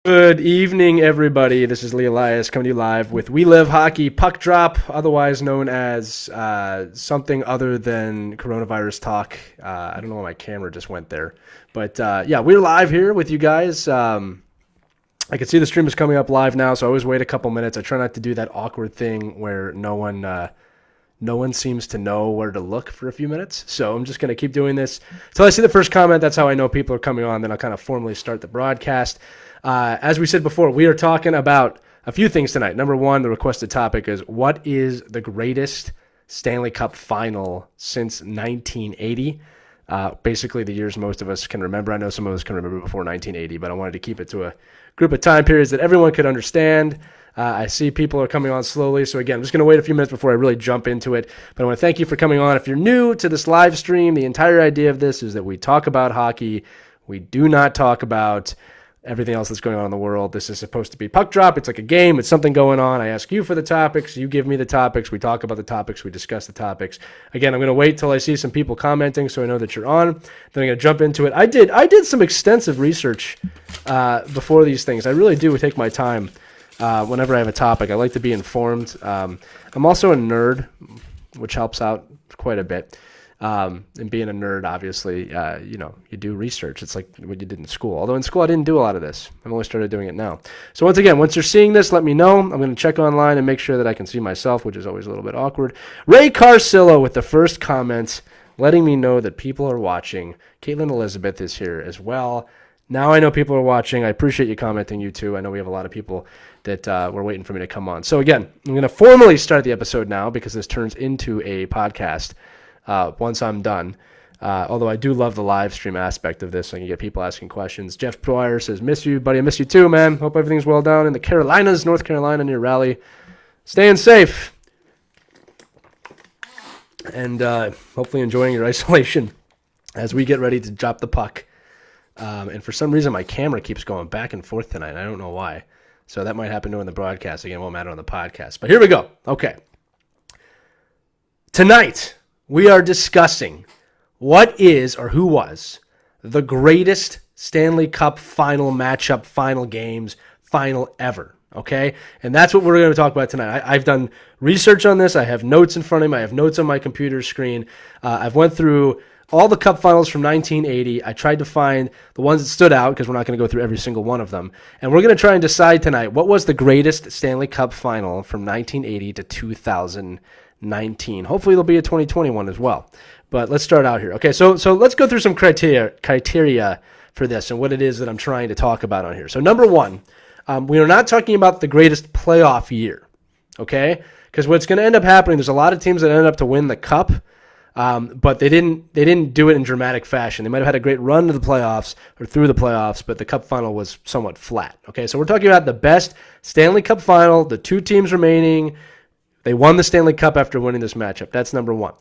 Good evening, everybody. This is Lee Elias coming to you live with We Live Hockey Puckdrop, otherwise known as something other than coronavirus talk. I don't know why my camera just went there. But yeah, we're live here with you guys. I can see the stream is coming up live now, so I always wait a couple minutes. I try not to do that awkward thing where no one seems to know where to look for a few minutes. So I'm just going to keep doing this until I see the first comment. That's how I know people are coming on. Then I'll kind of formally start the broadcast. As we said before, we are talking about a few things tonight. Number one, the requested topic is what is the greatest Stanley Cup final since 1980? Basically, the years most of us can remember. I know some of us can remember before 1980, but I wanted to keep it to a group of time periods that everyone could understand. I see people are coming on slowly. So again, I'm just going to wait a few minutes before I really jump into it. But I want to thank you for coming on. If you're new to this live stream, the entire idea of this is that we talk about hockey. We do not talk about everything else that's going on in the world. This is supposed to be Puck Drop. It's like a game. It's something going on. I ask you for the topics. You give me the topics. We talk about the topics. We discuss the topics. Again, I'm going to wait till I see some people commenting so I know that you're on. Then I'm going to jump into it. I did some extensive research before these things. I really do take my time whenever I have a topic. I like to be informed. I'm also a nerd, which helps out quite a bit. And being a nerd, obviously, you do research. It's like what you did in school. Although in school, I didn't do a lot of this. I've only started doing it now. So once again, once you're seeing this, let me know. I'm going to check online and make sure that I can see myself, which is always a little bit awkward. Ray Carcillo with the first comment, letting me know that people are watching. Caitlin Elizabeth is here as well. Now I know people are watching. I appreciate you commenting, you too. I know we have a lot of people that were waiting for me to come on. So again, I'm going to formally start the episode now because this turns into a podcast. Once I'm done. Although I do love the live stream aspect of this, so I can get people asking questions. Jeff Dwyer says, miss you, buddy. I miss you too, man. Hope everything's well down in the Carolinas, North Carolina, near Raleigh. Staying safe. And hopefully enjoying your isolation as we get ready to drop the puck. And for some reason, my camera keeps going back and forth tonight. I don't know why. So that might happen during the broadcast. Again, it won't matter on the podcast. But here we go. Okay. Tonight, we are discussing what is or who was the greatest Stanley Cup final matchup, final games, final ever, okay? And that's what we're going to talk about tonight. I've done research on this. I have notes in front of me. I have notes on my computer screen. I've went through all the Cup finals from 1980. I tried to find the ones that stood out because we're not going to go through every single one of them. And we're going to try and decide tonight what was the greatest Stanley Cup final from 1980 to 2019. Hopefully there'll be a 2021 as well. But let's start out here. Okay, so let's go through some criteria for this and what it is that I'm trying to talk about on here. So number one, we are not talking about the greatest playoff year, okay? Because what's going to end up happening, there's a lot of teams that end up to win the Cup, but they didn't do it in dramatic fashion. They might have had a great run to the playoffs or through the playoffs, but the Cup final was somewhat flat. Okay, so we're talking about the best Stanley Cup final, the two teams remaining. They won the Stanley Cup after winning this matchup. That's number one.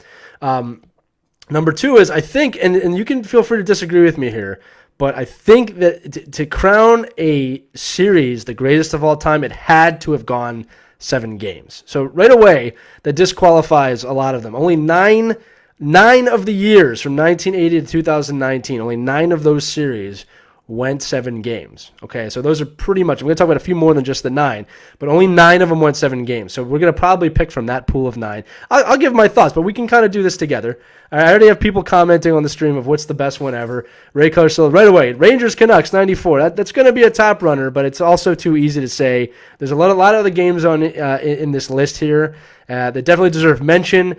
Number two is, I think, and you can feel free to disagree with me here, but I think that to crown a series the greatest of all time, it had to have gone 7 games. So right away, that disqualifies a lot of them. Only nine of the years from 1980 to 2019, only 9 of those series went 7 games. Okay, so those are pretty much, I'm going to talk about a few more than just the 9, but only 9 of them went 7 games. So we're going to probably pick from that pool of 9. I'll give my thoughts, but we can kind of do this together. I already have people commenting on the stream of what's the best one ever. Ray Carcillo, right away, Rangers Canucks 94. That's going to be a top runner, but it's also too easy to say. There's a lot of the games on in this list here that definitely deserve mention.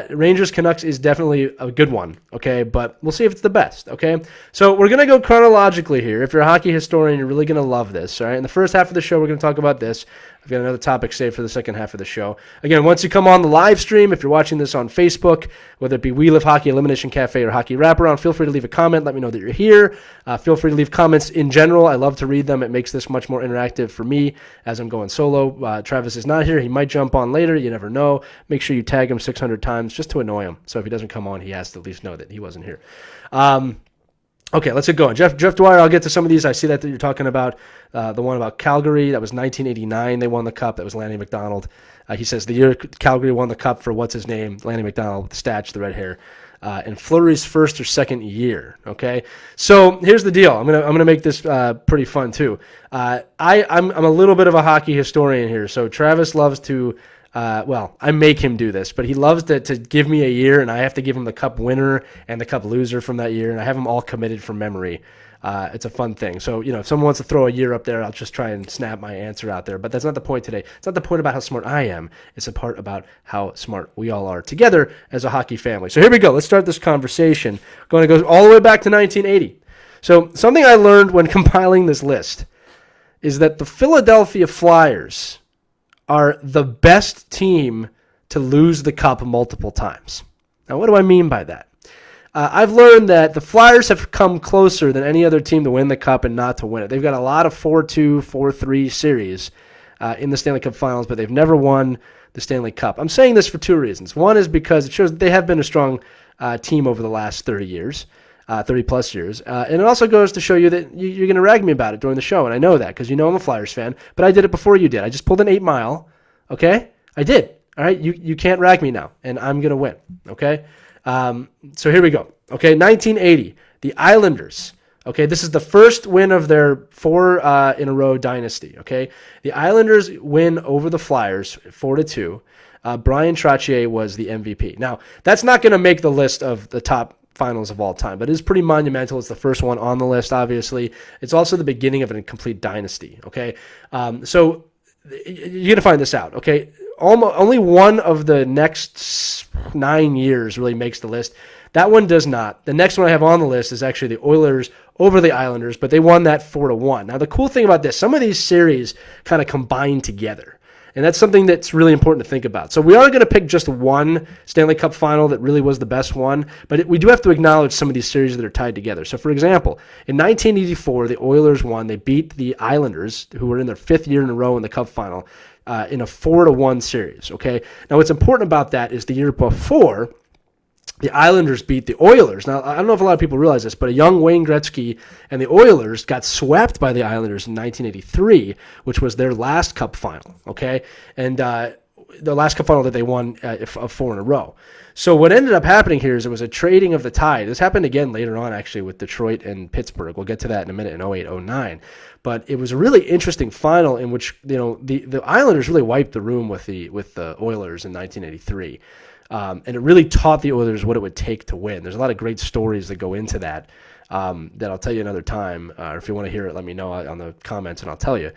Rangers Canucks is definitely a good one, okay? But we'll see if it's the best, okay? So we're going to go chronologically here. If you're a hockey historian, you're really going to love this, all right? In the first half of the show, we're going to talk about this. I've got another topic saved for the second half of the show. Again, once you come on the live stream, if you're watching this on Facebook, whether it be We Live Hockey, Elimination Cafe, or Hockey Wraparound, feel free to leave a comment. Let me know that you're here. Feel free to leave comments in general. I love to read them. It makes this much more interactive for me as I'm going solo. Travis is not here. He might jump on later. You never know. Make sure you tag him 600 times just to annoy him. So if he doesn't come on, he has to at least know that he wasn't here. Okay, let's get going. Jeff Dwyer, I'll get to some of these. I see that you're talking about the one about Calgary. That was 1989. They won the Cup. That was Lanny McDonald. He says the year Calgary won the Cup for what's his name, Lanny McDonald, with the statue, the red hair. in Fleury's first or second year. Okay, so here's the deal. I'm gonna make this pretty fun too. I'm a little bit of a hockey historian here. So Travis loves to. I make him do this, but he loves to give me a year, and I have to give him the cup winner and the cup loser from that year, and I have them all committed from memory. It's a fun thing. So, if someone wants to throw a year up there, I'll just try and snap my answer out there. But that's not the point today. It's not the point about how smart I am. It's a part about how smart we all are together as a hockey family. So here we go. Let's start this conversation. Going to go all the way back to 1980. So something I learned when compiling this list is that the Philadelphia Flyers are the best team to lose the cup multiple times. Now, what do I mean by that? I've learned that the Flyers have come closer than any other team to win the cup and not to win it. They've got a lot of 4-2, 4-3 series in the Stanley Cup Finals, but they've never won the Stanley Cup. I'm saying this for two reasons. One is because it shows that they have been a strong team over the last 30 years, 30-plus years. And it also goes to show you that you're going to rag me about it during the show, and I know that because you know I'm a Flyers fan, but I did it before you did. I just pulled an 8 Mile, okay? I did, all right? You can't rag me now, and I'm going to win, okay? So here we go. Okay, 1980, the Islanders. Okay, this is the first win of their 4 in a row dynasty. Okay, the Islanders win over the Flyers 4-2. Brian Trottier was the MVP. Now, that's not going to make the list of the top finals of all time, but it is pretty monumental. It's the first one on the list, obviously. It's also the beginning of a complete dynasty. Okay, so you're going to find this out. Okay. Only one of the next 9 years really makes the list. That one does not. The next one I have on the list is actually the Oilers over the Islanders, but they won that 4-1. Now, the cool thing about this, some of these series kind of combine together, and that's something that's really important to think about. So we are going to pick just one Stanley Cup final that really was the best one, but we do have to acknowledge some of these series that are tied together. So, for example, in 1984, the Oilers won. They beat the Islanders, who were in their 5th year in a row in the Cup final, in a 4-1 series, okay? Now, what's important about that is the year before, the Islanders beat the Oilers. Now, I don't know if a lot of people realize this, but a young Wayne Gretzky and the Oilers got swept by the Islanders in 1983, which was their last Cup final, okay? And the last Cup final that they won of 4 in a row. So what ended up happening here is it was a trading of the tide. This happened again later on, actually, with Detroit and Pittsburgh. We'll get to that in a minute in 08-09. But it was a really interesting final in which the Islanders really wiped the room with the Oilers in 1983. And it really taught the Oilers what it would take to win. There's a lot of great stories that go into that I'll tell you another time. Or if you want to hear it, let me know on the comments and I'll tell you.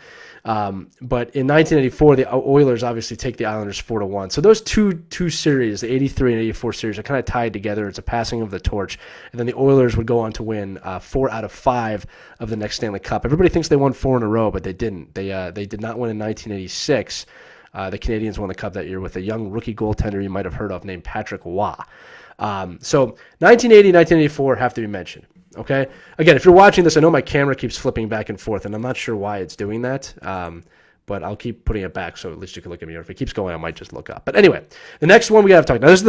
But in 1984, the Oilers obviously take the Islanders 4-1. So those two series, the 83 and 84 series, are kind of tied together. It's a passing of the torch. And then the Oilers would go on to win 4 out of 5 of the next Stanley Cup. Everybody thinks they won 4 in a row, but they didn't. They did not win in 1986. The Canadians won the Cup that year with a young rookie goaltender you might have heard of named Patrick Waugh. So 1980, 1984 have to be mentioned. Okay. Again, if you're watching this, I know my camera keeps flipping back and forth, and I'm not sure why it's doing that. But I'll keep putting it back so at least you can look at me. Or if it keeps going, I might just look up. But anyway, the next one we got to talk. Now, this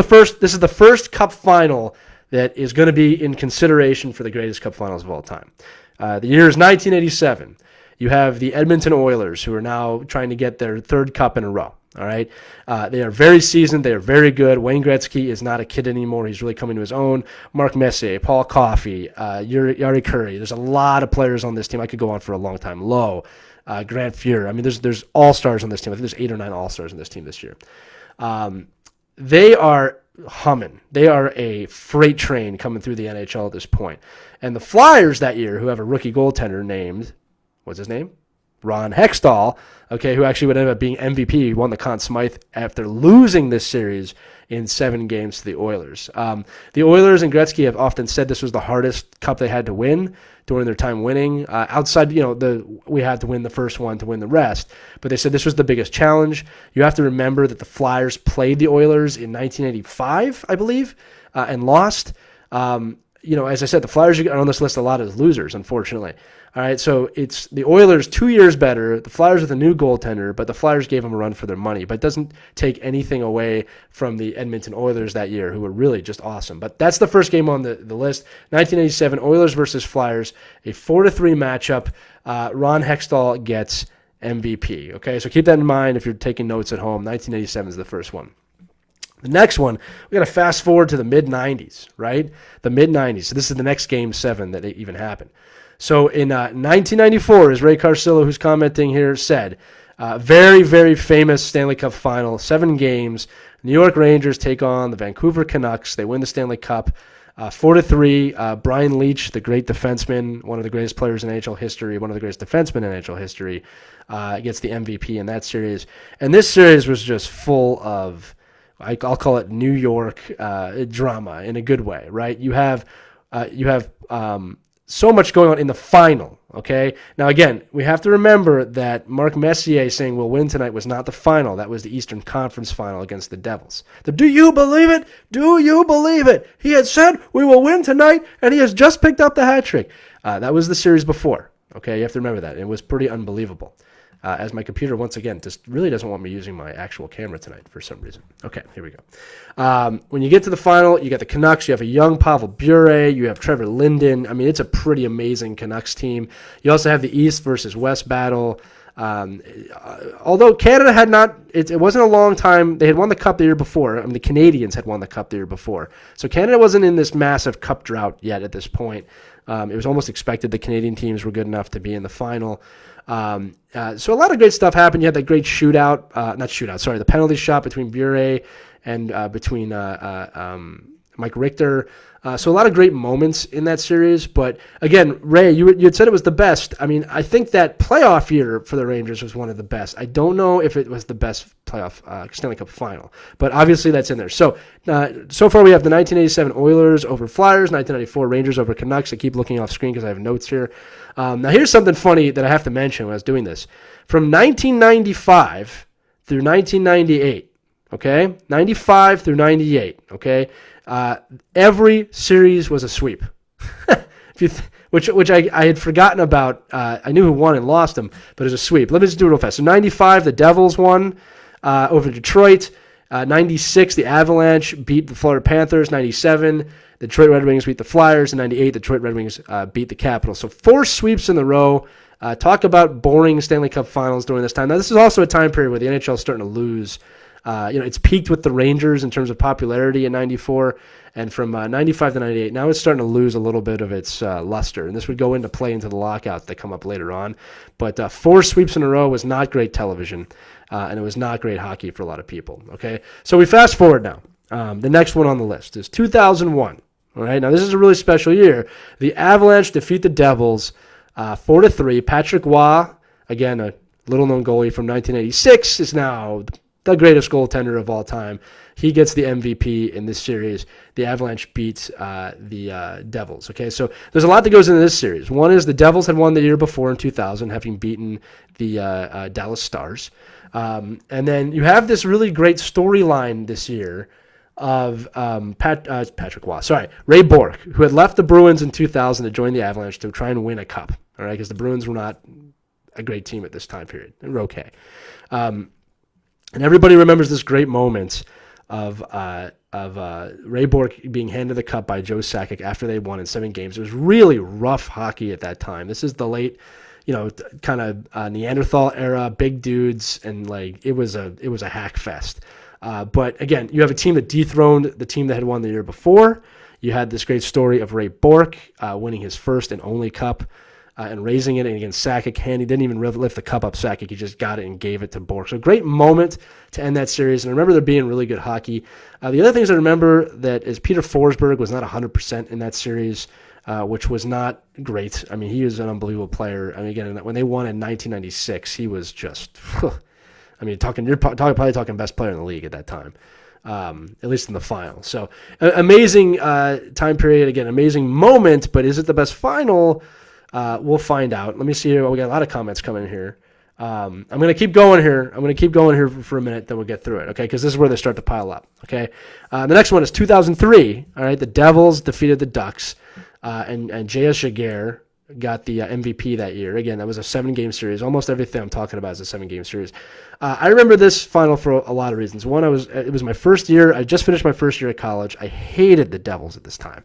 is the first Cup final that is going to be in consideration for the greatest Cup finals of all time. The year is 1987. You have the Edmonton Oilers, who are now trying to get their third cup in a row. All right. They are very seasoned. They are very good. Wayne Gretzky is not a kid anymore. He's really coming to his own. Mark Messier, Paul Coffey, Yari Curry. There's a lot of players on this team. I could go on for a long time. Lowe, Grant Fuhr. I mean, there's all-stars on this team. I think there's 8 or 9 all-stars on this team this year. They are humming. They are a freight train coming through the NHL at this point. And the Flyers that year, who have a rookie goaltender named, what's his name? Ron Hextall, okay, who actually would end up being MVP. He won the Conn Smythe after losing this series in 7 games to the Oilers. The Oilers and Gretzky have often said this was the hardest cup they had to win during their time winning. Outside, we had to win the first one to win the rest, but they said this was the biggest challenge. You have to remember that the Flyers played the Oilers in 1985, I believe, and lost. As I said, the Flyers are on this list a lot as losers, unfortunately. All right, so it's the Oilers 2 years better, the Flyers with a new goaltender, but the Flyers gave them a run for their money. But it doesn't take anything away from the Edmonton Oilers that year, who were really just awesome. But that's the first game on the list. 1987, Oilers versus Flyers, a 4-3 matchup. Ron Hextall gets MVP. Okay, so keep that in mind if you're taking notes at home. 1987 is the first one. The next one, we got to fast forward to the mid-'90s, right? The mid-'90s. So this is the next Game 7 that even happened. So in 1994, as Ray Carcillo, who's commenting here, said, very, very famous Stanley Cup final, 7 games. New York Rangers take on the Vancouver Canucks. They win the Stanley Cup 4-3. Brian Leetch, the great defenseman, one of the greatest players in NHL history, one of the greatest defensemen in NHL history, gets the MVP in that series. And this series was just full of, I'll call it New York drama in a good way, right? You have so much going on in the final, okay? Now, again, we have to remember that Mark Messier saying we'll win tonight was not the final. That was the Eastern Conference final against the Devils. Do you believe it? Do you believe it? He had said we will win tonight, and he has just picked up the hat trick. That was the series before, okay? You have to remember that. It was pretty unbelievable. As my computer, once again, just really doesn't want me using my actual camera tonight for some reason. Okay, here we go. When you get to the final, you got the Canucks. You have a young Pavel Bure. You have Trevor Linden. I mean, it's a pretty amazing Canucks team. You also have the East versus West battle. Although Canada had not, it wasn't a long time. They had won the Cup the year before. I mean, the Canadians had won the Cup the year before. So Canada wasn't in this massive Cup drought yet at this point. It was almost expected the Canadian teams were good enough to be in the final. So a lot of great stuff happened. You had that great the penalty shot between Bure and between Mike Richter. So a lot of great moments in that series. But again, Ray, you had said it was the best. I mean, I think that playoff year for the Rangers was one of the best. I don't know if it was the best playoff Stanley Cup final, but obviously that's in there. So so far we have the 1987 Oilers over Flyers, 1994 Rangers over Canucks. I keep looking off screen because I have notes here. Now here's something funny that I have to mention when I was doing this. From 1995 through 1998, okay? 95 through 98, okay? Every series was a sweep, which I had forgotten about. I knew who won and lost them, but it was a sweep. Let me just do it real fast. So 95, the Devils won over Detroit. 96, the Avalanche beat the Florida Panthers. 97, the Detroit Red Wings beat the Flyers. And 98, the Detroit Red Wings beat the Capitals. So 4 sweeps in a row. Talk about boring Stanley Cup finals during this time. Now, this is also a time period where the NHL is starting to lose. It's peaked with the Rangers in terms of popularity in 94, and from 95 to 98, now it's starting to lose a little bit of its luster, and this would go into play into the lockouts that come up later on. But 4 sweeps in a row was not great television, and it was not great hockey for a lot of people, okay? So we fast forward now. The next one on the list is 2001, all right? Now, this is a really special year. The Avalanche defeat the Devils 4-3. Patrick Roy, again, a little-known goalie from 1986, is now the greatest goaltender of all time. He gets the MVP in this series. The Avalanche beats the Devils. Okay, so there's a lot that goes into this series. One is the Devils had won the year before in 2000, having beaten the Dallas Stars. And then you have this really great storyline this year of Ray Bourque, who had left the Bruins in 2000 to join the Avalanche to try and win a cup. All right, because the Bruins were not a great team at this time period. They were okay. And everybody remembers this great moment of Ray Bourque being handed the cup by Joe Sakic after they won in 7 games. It was really rough hockey at that time. This is the late, kind of Neanderthal era, big dudes, and like it was a hack fest. But again, you have a team that dethroned the team that had won the year before. You had this great story of Ray Bourque winning his first and only cup. And raising it, and against Sakic, he didn't even lift the cup up Sakic. He just got it and gave it to Bourque. So a great moment to end that series. And I remember there being really good hockey. The other things I remember that is Peter Forsberg was not 100% in that series, which was not great. I mean, he was an unbelievable player. I mean, again, when they won in 1996, he was just, you're probably talking best player in the league at that time. At least in the final. So amazing time period. Again, amazing moment, but is it the best final? We'll find out. Let me see here. We got a lot of comments coming in here. I'm going to keep going here. For a minute, then we'll get through it, okay? Because this is where they start to pile up, okay? The next one is 2003, all right? The Devils defeated the Ducks, and J.S. Jaguar got the MVP that year. Again, that was a 7-game series. Almost everything I'm talking about is a 7-game series. I remember this final for a lot of reasons. One, it was my first year. I just finished my first year at college. I hated the Devils at this time.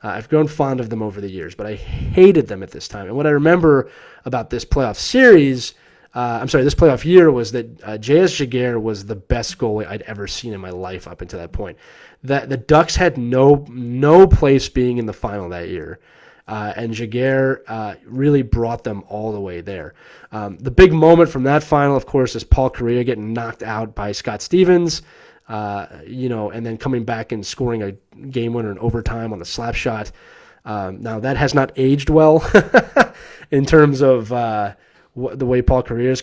I've grown fond of them over the years, but I hated them at this time. And what I remember about this playoff series this playoff year was that J.S. Jaguar was the best goalie I'd ever seen in my life up until that point. That the Ducks had no place being in the final that year. And Jaguar really brought them all the way there. The big moment from that final, of course, is Paul Kariya getting knocked out by Scott Stevens, and then coming back and scoring a game winner in overtime on a slap shot. Now, that has not aged well in terms of the way Paul Kariya's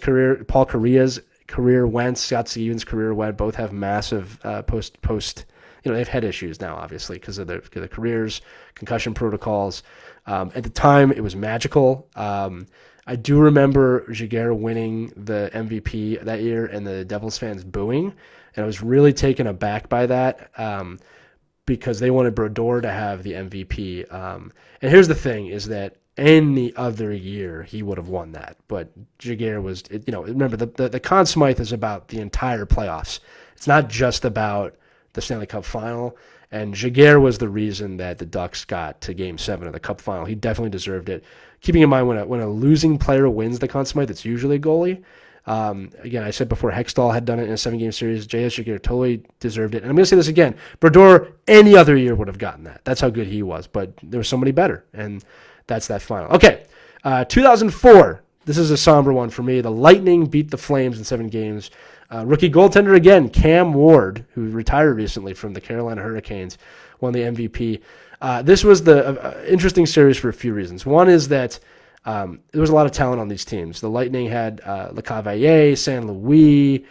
career went, Scott Stevens' career went. Both have massive post. They've had issues now, obviously, because of their careers, concussion protocols. At the time, it was magical. I do remember Jaguar winning the MVP that year and the Devils fans booing, and I was really taken aback by that because they wanted Brodeur to have the MVP. And here's the thing, is that any other year he would have won that, but Jaguar was, remember, the Conn Smythe is about the entire playoffs. It's not just about the Stanley Cup final, and Jaguar was the reason that the Ducks got to Game 7 of the Cup final. He definitely deserved it. Keeping in mind, when a losing player wins the Conn Smythe, it's usually a goalie. Again, I said before, Hextall had done it in a 7-game series. J.S. Jaguar totally deserved it. And I'm going to say this again. Brodeur, any other year, would have gotten that. That's how good he was. But there was somebody better, and that's that final. Okay, 2004. This is a somber one for me. The Lightning beat the Flames in 7 games. Rookie goaltender again, Cam Ward, who retired recently from the Carolina Hurricanes, won the MVP. This was the interesting series for a few reasons. One is that there was a lot of talent on these teams. The Lightning had Lecavalier, St. Louis,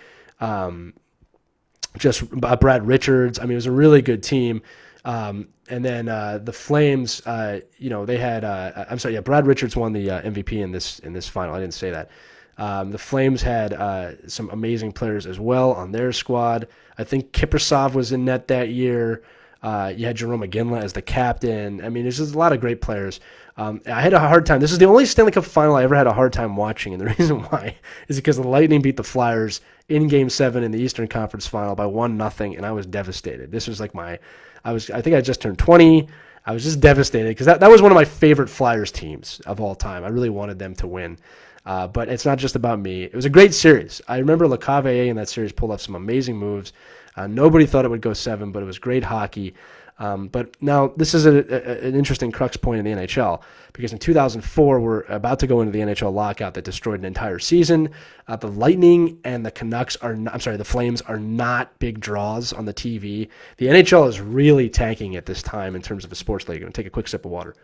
Brad Richards. I mean, it was a really good team. And then the Flames, they had. Brad Richards won the MVP in this final. I didn't say that. The Flames had some amazing players as well on their squad. I think Kiprasov was in net that year. You had Jerome McGinley as the captain. I mean, there's just a lot of great players. I had a hard time. This is the only Stanley Cup final I ever had a hard time watching, and the reason why is because the Lightning beat the Flyers in Game 7 in the Eastern Conference Final by 1-0, and I was devastated. This was like I think I just turned 20. I was just devastated because that was one of my favorite Flyers teams of all time. I really wanted them to win. But it's not just about me. It was a great series. I remember Lecavalier in that series pulled off some amazing moves. Nobody thought it would go 7, but it was great hockey. But now this is an interesting crux point in the NHL because in 2004, we're about to go into the NHL lockout that destroyed an entire season. The Lightning and the Flames are not big draws on the TV. The NHL is really tanking at this time in terms of a sports league. I'm going to take a quick sip of water.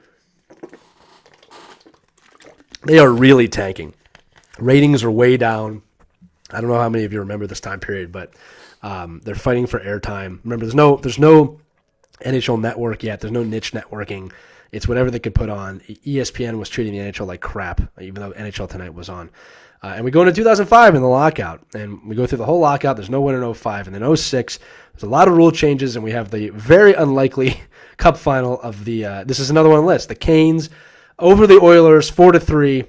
They are really tanking. Ratings are way down. I don't know how many of you remember this time period, but they're fighting for airtime. Remember, there's no NHL network yet. There's no niche networking. It's whatever they could put on. ESPN was treating the NHL like crap, even though NHL Tonight was on. And we go into 2005 in the lockout, and we go through the whole lockout. There's no win in 05. And then 06, there's a lot of rule changes, and we have the very unlikely Cup final of the this is another one on the list. The Canes over the Oilers, 4-3.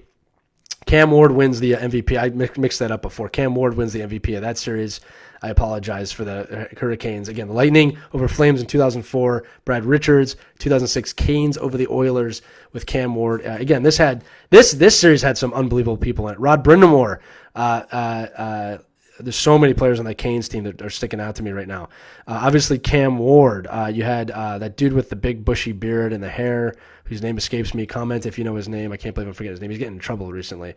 Cam Ward wins the MVP. I mixed that up before. Cam Ward wins the MVP of that series. I apologize for the Hurricanes. Again, the Lightning over Flames in 2004. Brad Richards, 2006. Canes over the Oilers with Cam Ward. Again, this series had some unbelievable people in it. Rod Brindamore. There's so many players on that Canes team that are sticking out to me right now. Obviously, Cam Ward. You had that dude with the big bushy beard and the hair, whose name escapes me. Comment if you know his name. I can't believe I'm forgetting his name. He's getting in trouble recently.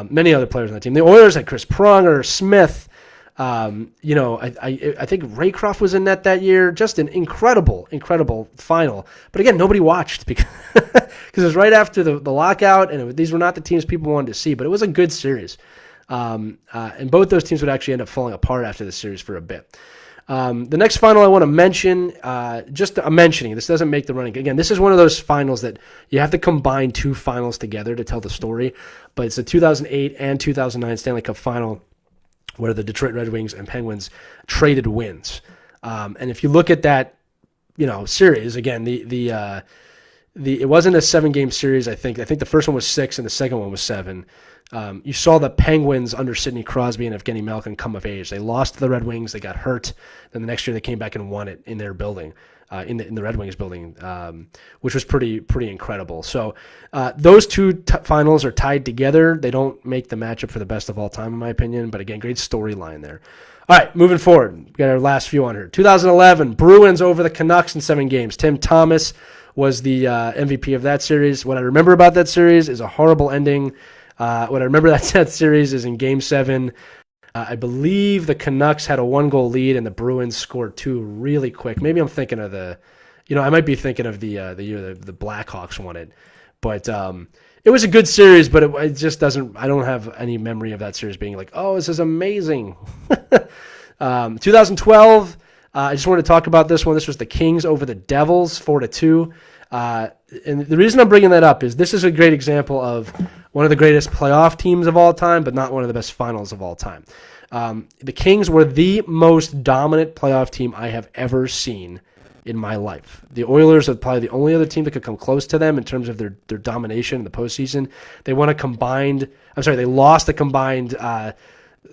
Many other players on that team. The Oilers had Chris Pronger, Smith. I think Raycroft was in net that year. Just an incredible final. But again, nobody watched because it was right after the lockout, and these were not the teams people wanted to see. But it was a good series. And both those teams would actually end up falling apart after the series for a bit. The next final I want to mention, I'm mentioning, this doesn't make the running. Again, this is one of those finals that you have to combine 2 finals together to tell the story. But it's the 2008 and 2009 Stanley Cup final where the Detroit Red Wings and Penguins traded wins. And if you look at that, series, again, it wasn't a 7-game series. I think the first one was 6 and the second one was 7. You saw the Penguins under Sidney Crosby and Evgeny Malkin come of age. They lost to the Red Wings. They got hurt. Then the next year they came back and won it in their building, in the Red Wings building, which was pretty incredible. So those two finals are tied together. They don't make the matchup for the best of all time, in my opinion. But again, great storyline there. All right, moving forward. We got our last few on here. 2011, Bruins over the Canucks in 7 games. Tim Thomas was the MVP of that series. What I remember about that series is a horrible ending. What I remember that series is in Game 7. I believe the Canucks had a 1-goal lead and the Bruins scored 2 really quick. Maybe I'm thinking of I might be thinking of the year the Blackhawks won it. But it was a good series, but it just doesn't. I don't have any memory of that series being like, oh, this is amazing. 2012. I just wanted to talk about this one. This was the Kings over the Devils, 4-2. And the reason I'm bringing that up is this is a great example of one of the greatest playoff teams of all time, but not one of the best finals of all time. The Kings were the most dominant playoff team I have ever seen in my life. The Oilers are probably the only other team that could come close to them in terms of their domination in the postseason. They lost a combined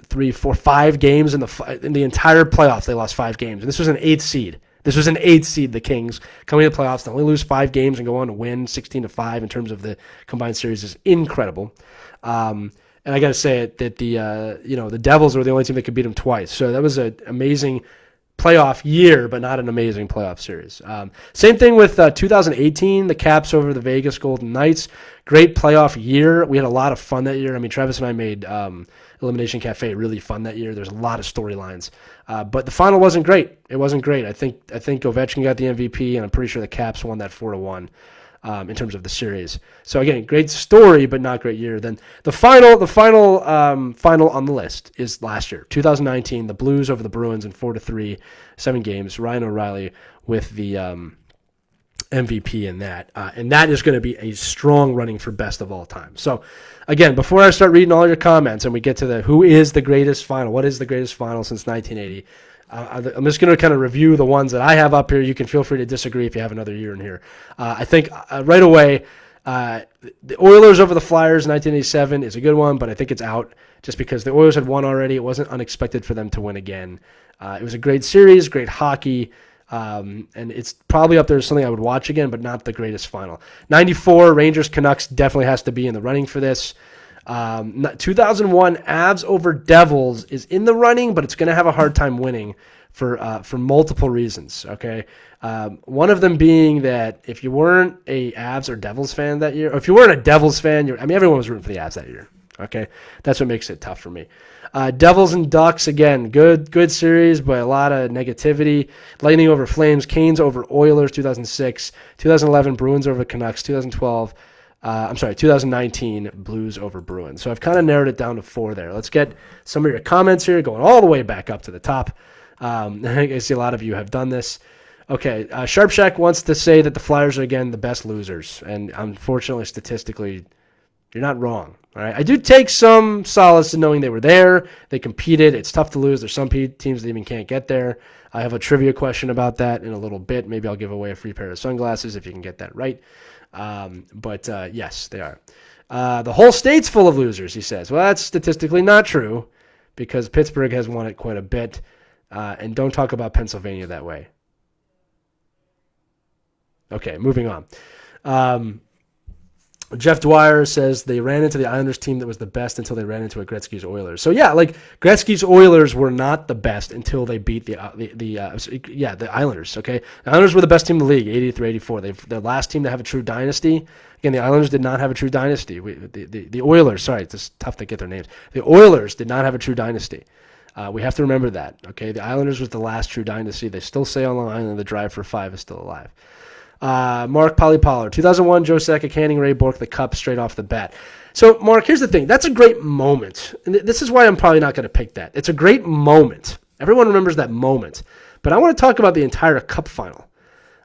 3, 4, 5 games in the entire playoffs. They lost 5 games. And this was an 8th seed. The Kings coming to the playoffs. They only lose 5 games and go on to win 16-5 in terms of the combined series is incredible. And I got to say that the Devils were the only team that could beat them twice. So that was an amazing playoff year, but not an amazing playoff series. Same thing with 2018, the Caps over the Vegas Golden Knights. Great playoff year. We had a lot of fun that year. I mean, Travis and I made Elimination Cafe really fun that year. There's a lot of storylines. But the final wasn't great. It wasn't great. I think Ovechkin got the MVP, and I'm pretty sure the Caps won that 4-1 in terms of the series. So again, great story, but not great year. Then the final on the list is last year, 2019, the Blues over the Bruins in 4-3, 7 games. Ryan O'Reilly with the MVP in that. And that is going to be a strong running for best of all time. So again, before I start reading all your comments and we get to who is the greatest final, what is the greatest final since 1980, I'm just going to kind of review the ones that I have up here. You can feel free to disagree if you have another year in here. I think right away, the Oilers over the Flyers in 1987 is a good one, but I think it's out just because the Oilers had won already. It wasn't unexpected for them to win again. It was a great series, great hockey, and it's probably up there as something I would watch again, but not the greatest final. 94 Rangers Canucks definitely has to be in the running for this. 2001 Avs over Devils is in the running, but it's going to have a hard time winning for multiple reasons. Okay, one of them being that if you weren't a Avs or Devils fan that year, or if you weren't a Devils fan, everyone was rooting for the Avs that year. Okay, that's what makes it tough for me. Devils and Ducks, again, good series, but a lot of negativity. Lightning over Flames, Canes over Oilers, 2006, 2011 Bruins over Canucks, 2019 Blues over Bruins. So I've kind of narrowed it down to 4 there. Let's get some of your comments here, going all the way back up to the top. I see a lot of you have done this. Okay, Sharp Shack wants to say that the Flyers are, again, the best losers. And unfortunately, statistically, you're not wrong. All right, I do take some solace in knowing they were there. They competed. It's tough to lose. There's some teams that even can't get there. I have a trivia question about that in a little bit. Maybe I'll give away a free pair of sunglasses if you can get that right. But yes, they are. The whole state's full of losers, he says. Well, that's statistically not true because Pittsburgh has won it quite a bit. And don't talk about Pennsylvania that way. Okay, moving on. Jeff Dwyer says they ran into the Islanders team that was the best until they ran into a Gretzky's Oilers. So yeah, like Gretzky's Oilers were not the best until they beat the Islanders. Okay, the Islanders were the best team in the league, 80 through 84. They're the last team to have a true dynasty. Again, the Islanders did not have a true dynasty. The Oilers, sorry, it's just tough to get their names. The Oilers did not have a true dynasty. We have to remember that. Okay, the Islanders was the last true dynasty. They still say on Long Island the drive for 5 is still alive. Mark Polypoller, 2001, Joe Sakic handing Ray Bourque the cup straight off the bat. So, Mark, here's the thing. That's a great moment. And this is why I'm probably not going to pick that. It's a great moment. Everyone remembers that moment. But I want to talk about the entire cup final.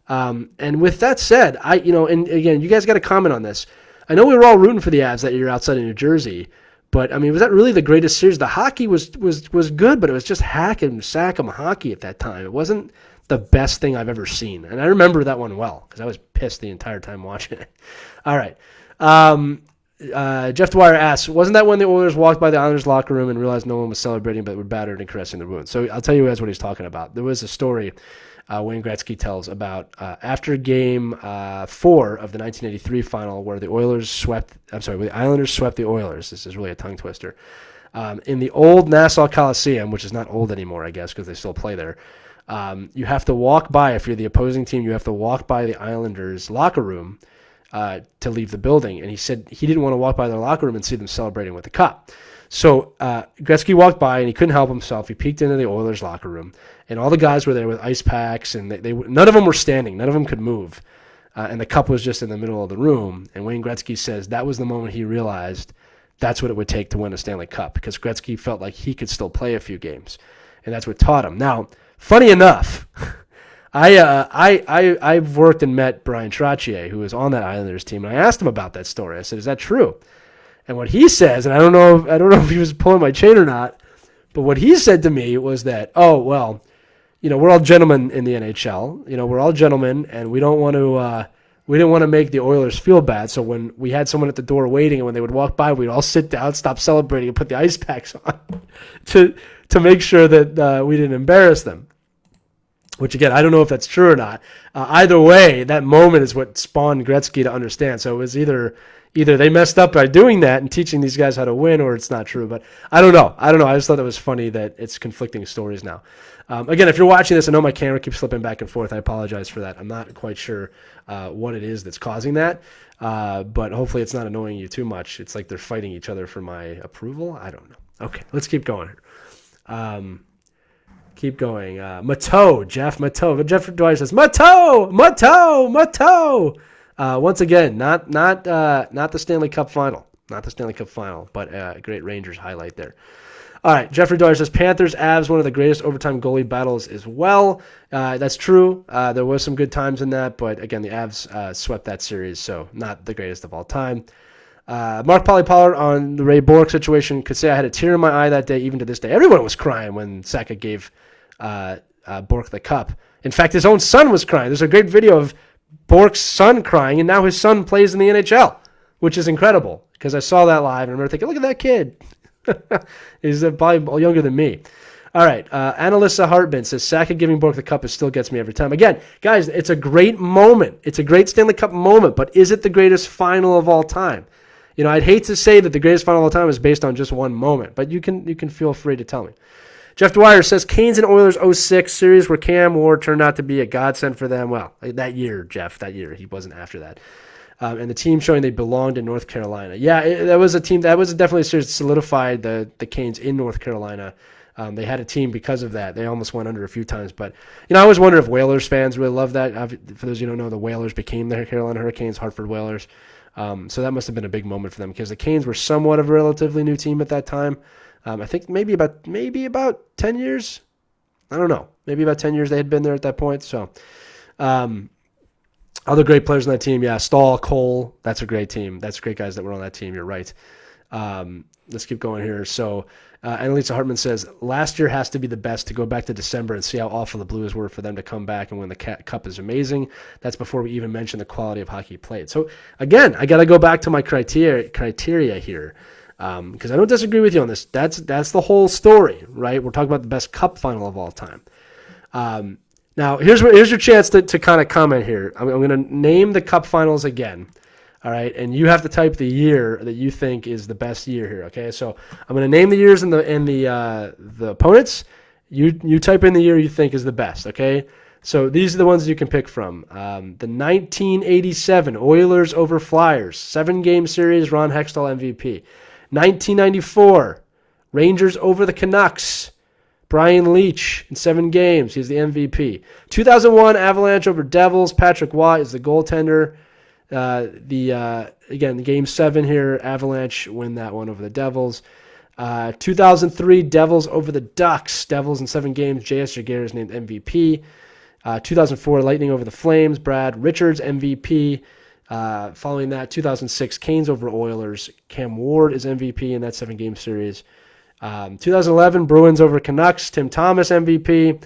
And with that said, and again, you guys got to comment on this. I know we were all rooting for the Avs that year outside of New Jersey. But, I mean, was that really the greatest series? The hockey was good, but it was just hack and sack 'em hockey at that time. It wasn't the best thing I've ever seen. And I remember that one well because I was pissed the entire time watching it. All right. Jeff Dwyer asks, wasn't that when the Oilers walked by the Islanders' locker room and realized no one was celebrating but were battered and caressing the wounds? So I'll tell you guys what he's talking about. There was a story Wayne Gretzky tells about after Game 4 of the 1983 final where the Islanders swept the Oilers. This is really a tongue twister. In the old Nassau Coliseum, which is not old anymore, I guess, because they still play there, you have to walk by, if you're the opposing team, you have to walk by the Islanders' locker room to leave the building. And he said he didn't want to walk by their locker room and see them celebrating with the cup. So Gretzky walked by and he couldn't help himself. He peeked into the Oilers' locker room, and all the guys were there with ice packs, and none of them were standing. None of them could move. And the cup was just in the middle of the room. And Wayne Gretzky says that was the moment he realized that's what it would take to win a Stanley Cup, because Gretzky felt like he could still play a few games. And that's what taught him. Now, funny enough, I've worked and met Brian Trottier, who was on that Islanders team, and I asked him about that story. I said, "Is that true?" And what he says, and I don't know if he was pulling my chain or not, but what he said to me was that, oh well, we're all gentlemen in the NHL. We're all gentlemen, and we don't want to. We didn't want to make the Oilers feel bad, so when we had someone at the door waiting, and when they would walk by, we'd all sit down, stop celebrating, and put the ice packs on to make sure that we didn't embarrass them. Which, again, I don't know if that's true or not. Either way, that moment is what spawned Gretzky to understand. So it was either they messed up by doing that and teaching these guys how to win, or it's not true. But I don't know. I just thought it was funny that it's conflicting stories now. Again, if you're watching this, I know my camera keeps slipping back and forth. I apologize for that. I'm not quite sure what it is that's causing that. But hopefully it's not annoying you too much. It's like they're fighting each other for my approval. I don't know. Okay, let's keep going here. Keep going. Jeff Mateau. Jeff Dwyer says, Mateau. Once again, not the Stanley Cup final. Not the Stanley Cup final, but a great Rangers highlight there. All right, Jeffrey Dwyer says, Panthers, Avs, one of the greatest overtime goalie battles as well. That's true. There was some good times in that, but again, the Avs swept that series, so not the greatest of all time. Mark Pollard on the Ray Bourque situation could say I had a tear in my eye that day, even to this day. Everyone was crying when Saka gave Bourque the cup. In fact, his own son was crying. There's a great video of Bourque's son crying, and now his son plays in the NHL, which is incredible, because I saw that live and I remember thinking, look at that kid. He's probably younger than me. All right, Annalisa Hartman says, Saka giving Bourque the cup still gets me every time. Again, guys, it's a great moment. It's a great Stanley Cup moment, but is it the greatest final of all time? I'd hate to say that the greatest final of all time is based on just one moment, but you can feel free to tell me. Jeff Dwyer says, Canes and Oilers 06 series where Cam Ward turned out to be a godsend for them. Well, that year, Jeff, he wasn't after that. And the team showing they belonged in North Carolina. Yeah, that was a team. That was definitely a series that solidified the Canes in North Carolina. They had a team because of that. They almost went under a few times. But, I always wonder if Whalers fans really love that. For those of you who don't know, the Whalers became the Carolina Hurricanes, Hartford Whalers. So that must have been a big moment for them, because the Canes were somewhat of a relatively new team at that time. I think maybe about 10 years. I don't know. Maybe about 10 years they had been there at that point. So, other great players on that team. Yeah, Stahl, Cole. That's a great team. That's great guys that were on that team. You're right. Let's keep going here. So, Annalisa Hartman says, last year has to be the best. To go back to December and see how awful the Blues were, for them to come back and win the cup is amazing. That's before we even mention the quality of hockey played. So, again, I got to go back to my criteria here. Because I don't disagree with you on this. That's the whole story, right? We're talking about the best cup final of all time. Now, here's your chance to kind of comment here. I'm going to name the cup finals again, all right? And you have to type the year that you think is the best year here, okay? So I'm going to name the years and the opponents. You type in the year you think is the best, okay? So these are the ones you can pick from. The 1987 Oilers over Flyers, 7-game series, Ron Hextall MVP. 1994, Rangers over the Canucks. Brian Leetch in 7 games. He's the MVP. 2001, Avalanche over Devils. Patrick Watt is the goaltender. Again, Game 7 here, Avalanche win that one over the Devils. 2003, Devils over the Ducks. Devils in 7 games. J.S. Jaguar is named MVP. 2004, Lightning over the Flames. Brad Richards, MVP. Following that, 2006, Canes over Oilers. Cam Ward is MVP in that 7-game series. 2011, Bruins over Canucks. Tim Thomas, MVP.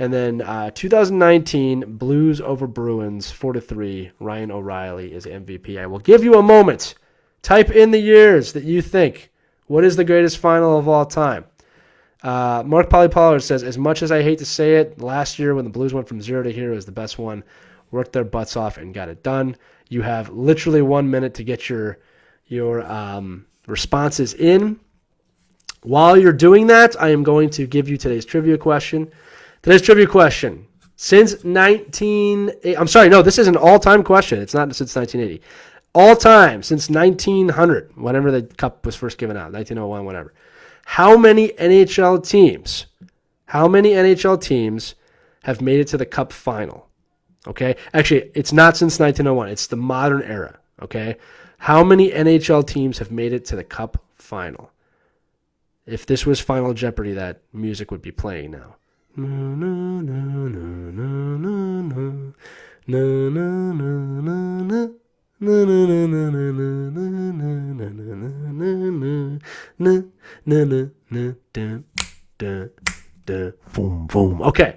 And then 2019, Blues over Bruins, 4-3. Ryan O'Reilly is MVP. I will give you a moment Type in the years that you think. What is the greatest final of all time? Mark Pollard says, as much as I hate to say it, last year when the Blues went from 0 to hero was the best one. Worked their butts off and got it done. You have literally 1 minute to get your responses in. While you're doing that, I am going to give you today's trivia question. Today's trivia question. This is an all-time question. It's not since 1980. All-time, since 1900, whenever the cup was first given out, 1901, whatever. How many NHL teams have made it to the cup final? Okay? Actually, it's not since 1901. It's the modern era. Okay? How many NHL teams have made it to the cup final? If this was Final Jeopardy, that music would be playing now. Boom, boom. Okay.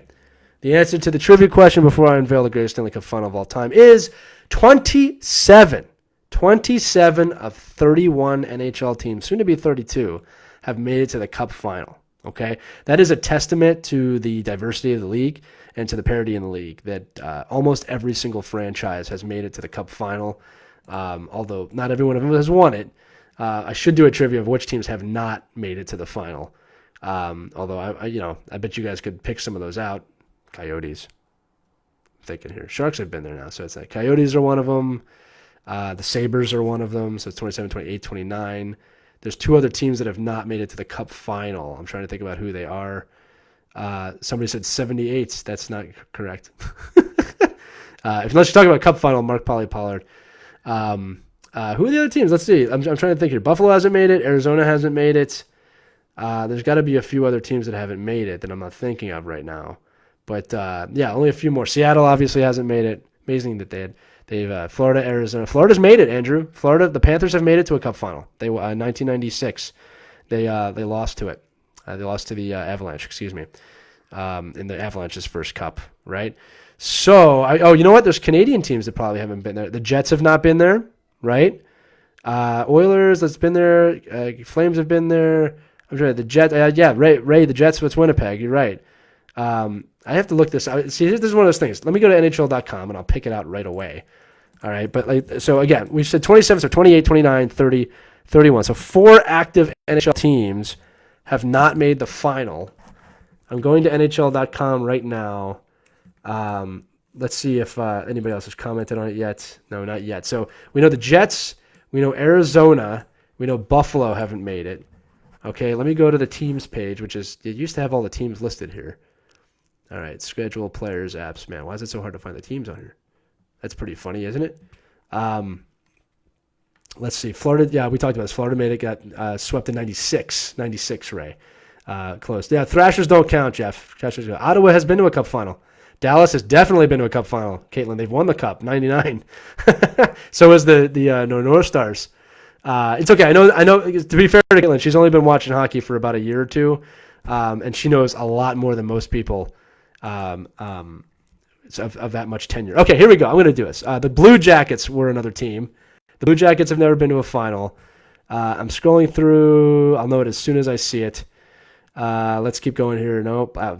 The answer to the trivia question before I unveil the greatest Stanley Cup final of all time is 27. 27 of 31 NHL teams, soon to be 32, have made it to the Cup final. Okay, that is a testament to the diversity of the league and to the parity in the league that almost every single franchise has made it to the Cup final. Although not every one of them has won it. I should do a trivia of which teams have not made it to the final. Although I bet you guys could pick some of those out. Coyotes, I'm thinking here. Sharks have been there now, so it's like Coyotes are one of them. The Sabres are one of them, so it's 27, 28, 29. There's two other teams that have not made it to the Cup final. I'm trying to think about who they are. Somebody said 78. That's not correct. Unless you're talking about Cup final, Mark Pollard. Who are the other teams? Let's see. I'm trying to think here. Buffalo hasn't made it. Arizona hasn't made it. There's got to be a few other teams that haven't made it that I'm not thinking of right now. But, only a few more. Seattle obviously hasn't made it. Amazing that they've Florida, Arizona. Florida's made it, Andrew. The Panthers have made it to a Cup final. They 1996. They lost to it. They lost to the Avalanche, in the Avalanche's first Cup, right? So, you know what? There's Canadian teams that probably haven't been there. The Jets have not been there, right? Oilers, that's been there. Flames have been there. I'm sorry, the Jets. Ray, the Jets. What's Winnipeg? You're right. I have to look this out. See, this is one of those things. Let me go to NHL.com and I'll pick it out right away. All right. But so again, we said 27, so 28, 29, 30, 31. So 4 active NHL teams have not made the final. I'm going to NHL.com right now. Let's see if anybody else has commented on it yet. No, not yet. So we know the Jets, we know Arizona, we know Buffalo haven't made it. Okay, let me go to the teams page, it used to have all the teams listed here. All right, schedule, players, apps. Man, why is it so hard to find the teams on here? That's pretty funny, isn't it? Let's see. Florida, yeah, we talked about this. Florida made it, got swept in 96, Ray. Close. Yeah, Thrashers don't count, Jeff. Ottawa has been to a Cup final. Dallas has definitely been to a Cup final. Caitlin, they've won the Cup, 99. So has the North Stars. It's okay. I know. To be fair to Caitlin, she's only been watching hockey for about a year or two, and she knows a lot more than most people of that much tenure. Okay, here we go. I'm going to do this. The Blue Jackets were another team. The Blue Jackets have never been to a final. I'm scrolling through. I'll know it as soon as I see it. Let's keep going here. Nope. No.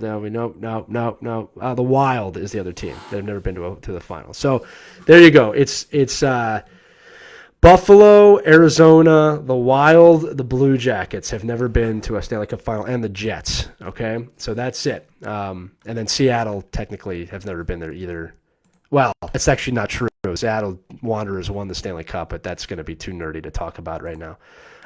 The Wild is the other team. They've never been to the final. So there you go. It's Buffalo, Arizona, the Wild, the Blue Jackets have never been to a Stanley Cup final, and the Jets. Okay, so that's it. And then Seattle technically have never been there either. Well, that's actually not true. Seattle Wanderers won the Stanley Cup, but that's going to be too nerdy to talk about right now.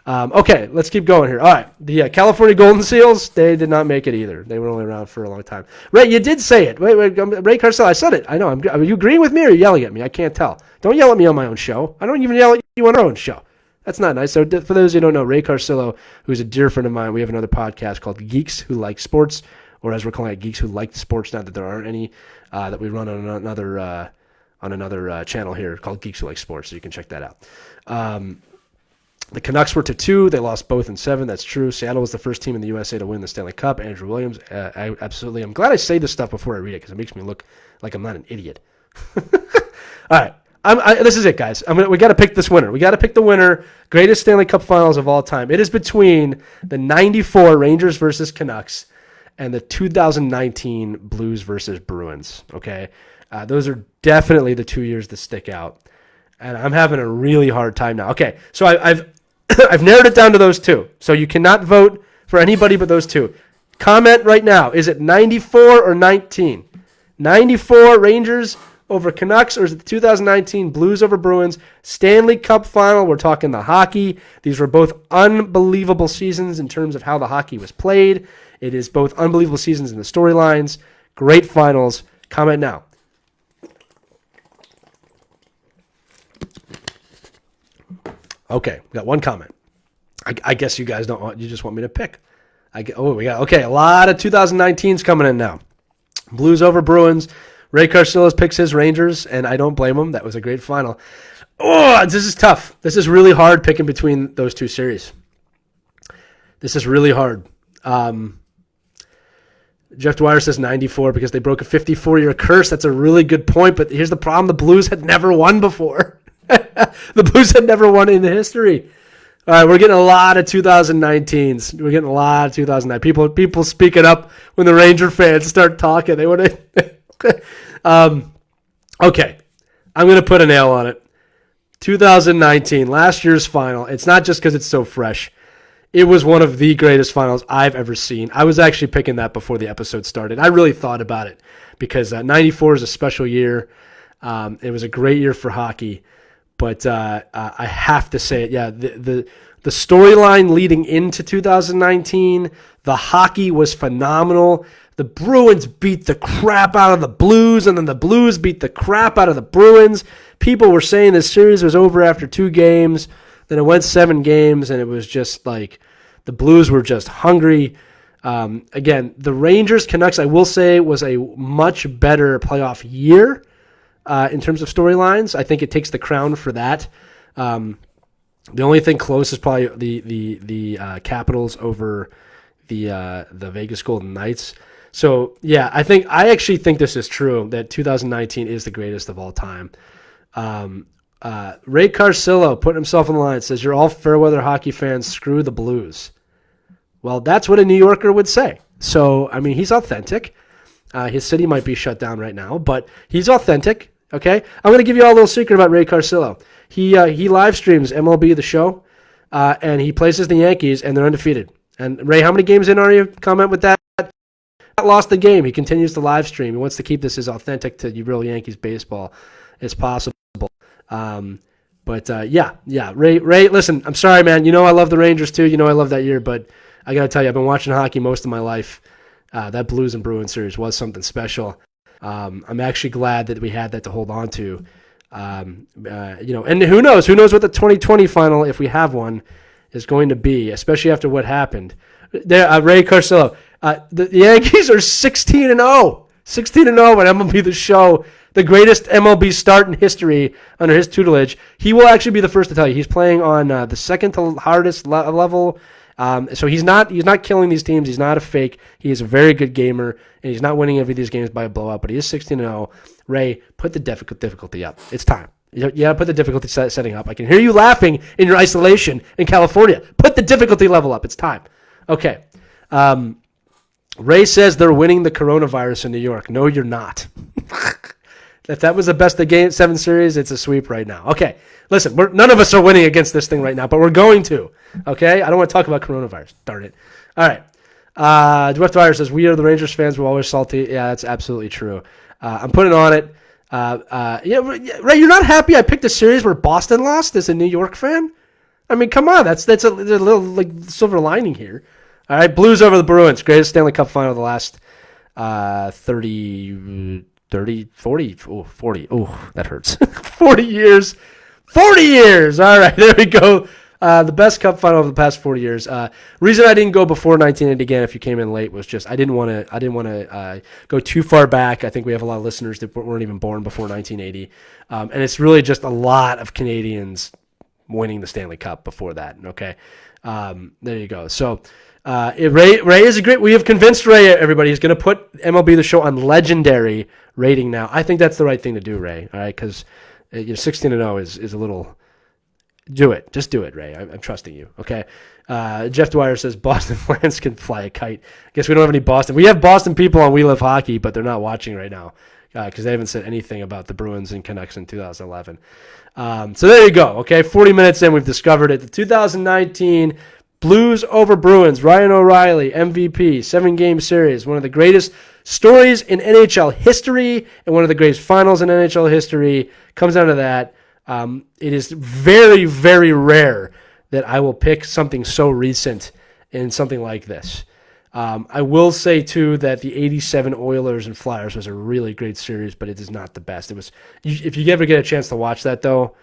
Okay, let's keep going here. All right, the California Golden Seals, they did not make it either. They were only around for a long time. Ray, you did say it. Wait, Ray Carcel, I said it. I know. Are you agreeing with me or are you yelling at me? I can't tell. Don't yell at me on my own show. I don't even yell at you on our own show. That's not nice. So for those who don't know, Ray Carcillo, who's a dear friend of mine, we have another podcast called Geeks Who Like Sports, or as we're calling it, Geeks Who Like Sports, now that there aren't any, that we run on another channel here called Geeks Who Like Sports, so you can check that out. The Canucks were to 2. They lost both in 7. That's true. Seattle was the first team in the USA to win the Stanley Cup. Andrew Williams, absolutely. I'm glad I say this stuff before I read it because it makes me look like I'm not an idiot. All right. This is it, guys. We got to pick this winner. We got to pick the winner. Greatest Stanley Cup Finals of all time. It is between the '94 Rangers versus Canucks and the 2019 Blues versus Bruins. Okay, those are definitely the 2 years that stick out, and I'm having a really hard time now. Okay, so I've I've narrowed it down to those two. So you cannot vote for anybody but those two. Comment right now. Is it 94 or 19? 94 Rangers over Canucks, or is it the 2019 Blues over Bruins? Stanley Cup Final, we're talking the hockey. These were both unbelievable seasons in terms of how the hockey was played. It is both unbelievable seasons in the storylines. Great finals. Comment now. Okay, we got one comment. I guess you guys don't want, you just want me to pick. We got, a lot of 2019s coming in now. Blues over Bruins. Ray Carcillo picks his Rangers, and I don't blame him. That was a great final. Oh, this is tough. This is really hard picking between those two series. This is really hard. Jeff Dwyer says 94 because they broke a 54-year curse. That's a really good point, but here's the problem. The Blues had never won before. The Blues had never won in history. All right, we're getting a lot of 2019s. We're getting a lot of 2009. People speaking up when the Ranger fans start talking. They want to... Okay, I'm going to put a nail on it. 2019, last year's final. It's not just because it's so fresh. It was one of the greatest finals I've ever seen. I was actually picking that before the episode started. I really thought about it because 94 is a special year. It was a great year for hockey. But I have to say it, yeah, the storyline leading into 2019, the hockey was phenomenal. The Bruins beat the crap out of the Blues, and then the Blues beat the crap out of the Bruins. People were saying this series was over after 2 games. Then it went 7 games, and it was just like the Blues were just hungry. Again, the Rangers-Canucks, I will say, was a much better playoff year in terms of storylines. I think it takes the crown for that. The only thing close is probably the Capitals over the Vegas Golden Knights. So, yeah, I actually think this is true, that 2019 is the greatest of all time. Ray Carcillo putting himself on the line, says, "You're all fair-weather hockey fans. Screw the Blues." Well, that's what a New Yorker would say. So, I mean, he's authentic. His city might be shut down right now, but he's authentic, okay? I'm going to give you all a little secret about Ray Carcillo. He live streams MLB The Show, and he plays as the Yankees, and they're undefeated. And, Ray, how many games in are you? Comment with that. Lost the game. He continues to live stream. He wants to keep this as authentic to real Yankees baseball as possible. Yeah. Ray, listen, I'm sorry, man. You know I love the Rangers too. You know I love that year, but I got to tell you, I've been watching hockey most of my life. That Blues and Bruins series was something special. I'm actually glad that we had that to hold on to. And who knows what the 2020 final, if we have one, is going to be, especially after what happened. There, Ray Carcillo. The Yankees are 16-0. 16-0 when MLB The Show, the greatest MLB start in history under his tutelage. He will actually be the first to tell you. He's playing on the second to hardest level. So he's not killing these teams. He's not a fake. He is a very good gamer, and he's not winning every of these games by a blowout, but he is 16-0. Ray, put the difficulty up. It's time. You got to put the difficulty setting up. I can hear you laughing in your isolation in California. Put the difficulty level up. It's time. Okay. Ray says they're winning the coronavirus in New York. No, you're not. If that was the best of Game 7 series, it's a sweep right now. Okay, listen, none of us are winning against this thing right now, but we're going to. Okay, I don't want to talk about coronavirus. Darn it. All right. Jeff Dwyer says, "We are the Rangers fans. We're always salty." Yeah, that's absolutely true. I'm putting on it. Ray, you're not happy I picked a series where Boston lost as a New York fan? I mean, come on. That's a little like silver lining here. All right, Blues over the Bruins. Greatest Stanley Cup final of the last 40. Oh, that hurts. 40 years. 40 years. All right, there we go. The best cup final of the past 40 years. Reason I didn't go before 1980 again, if you came in late, was just I didn't want to go too far back. I think we have a lot of listeners that weren't even born before 1980, and it's really just a lot of Canadians winning the Stanley Cup before that. Okay, there you go. So. Ray is a great. We have convinced Ray. Everybody is going to put MLB The Show on legendary rating now. I think that's the right thing to do, Ray. All right, because 16-0 is a little. Do it. Just do it, Ray. I'm trusting you. Okay. Jeff Dwyer says Boston fans can fly a kite. I guess we don't have any Boston. We have Boston people on We Love Hockey, but they're not watching right now because they haven't said anything about the Bruins and Canucks in 2011. So there you go. Okay. 40 minutes in, we've discovered it. The 2019 Blues over Bruins. Ryan O'Reilly, MVP, 7-game series. One of the greatest stories in NHL history and one of the greatest finals in NHL history. Comes down to that. It is very, very rare that I will pick something so recent in something like this. I will say, too, that the 87 Oilers and Flyers was a really great series, but it is not the best. It was. If you ever get a chance to watch that, though,